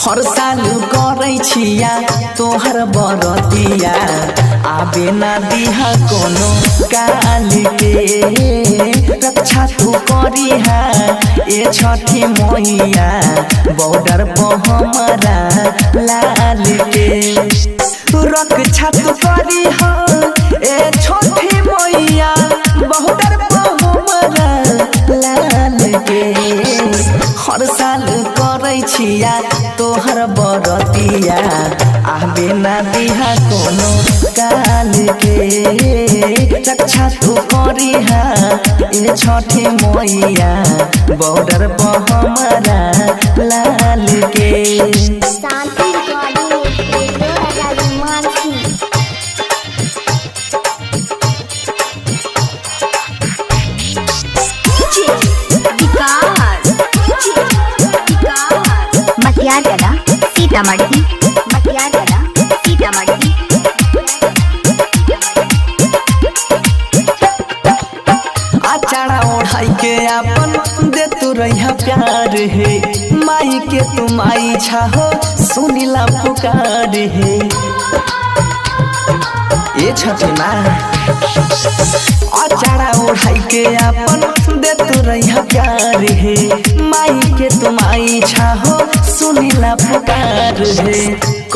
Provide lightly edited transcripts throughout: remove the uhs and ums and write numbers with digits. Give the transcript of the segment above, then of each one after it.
हर साल करे छिया तोहर बरतिया आबे ना दिहा कोनो काल के रक्षा तू करिहा ए छठी मैया बॉर्डर पर हमारा लाल के रक्षा तू करिहा ए छठी मैया बॉर्डर पर हमारा लाल के हर साल करे छिया तोहर बरतिया आबे ना दिहा कोनो काल के रक्षा तू करिहा ए छठी मैया बॉर्डर पर हमारा लाल के शांति सीतामढ़ी आचारा ओढ़ाई के अपन दे तू रहिया प्यार है माई के तू माई छाहो सुनीला पुकार है ये छठी माँ आचारा ओढ़ाई के अपन दे तू रहिया प्यार है माई के तू माई छाहो सुनीला पुकार है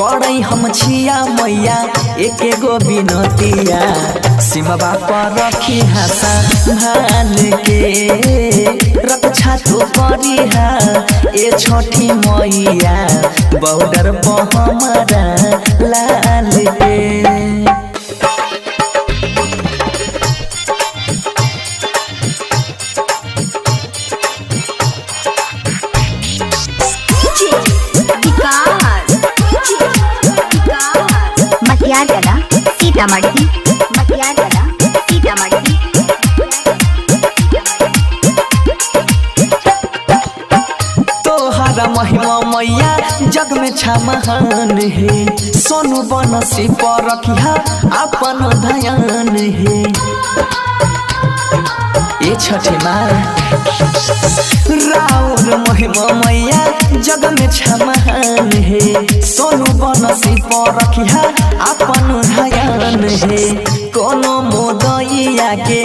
करई हम छिया मैया एके गो बिनतिया सीमा पर रखी हासा भाल के रक्षा तू करिहा ए छठी मैया बॉर्डर पर हमारा लाल के सीतामढ़ी तोहरा महिमा मैया जग में छा महान है सोनू बनसी पर रखिया अपन ध्यान है ये छठी माँ राउर महिमा मैया जग में छा महान है सोनू बनसी पर रखिया अपन ध्यान है कोनो मोदइया के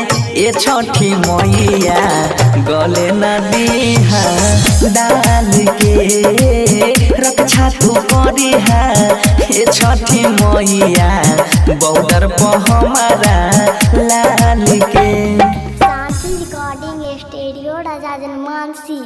ए छठी मैया गले न दिहा डाल के रक्षा तू करिहा ए छठी मैया बॉर्डर पर हमारा लाल के शांति रिकॉर्डिंग स्टूडियो राजा जनमानसी।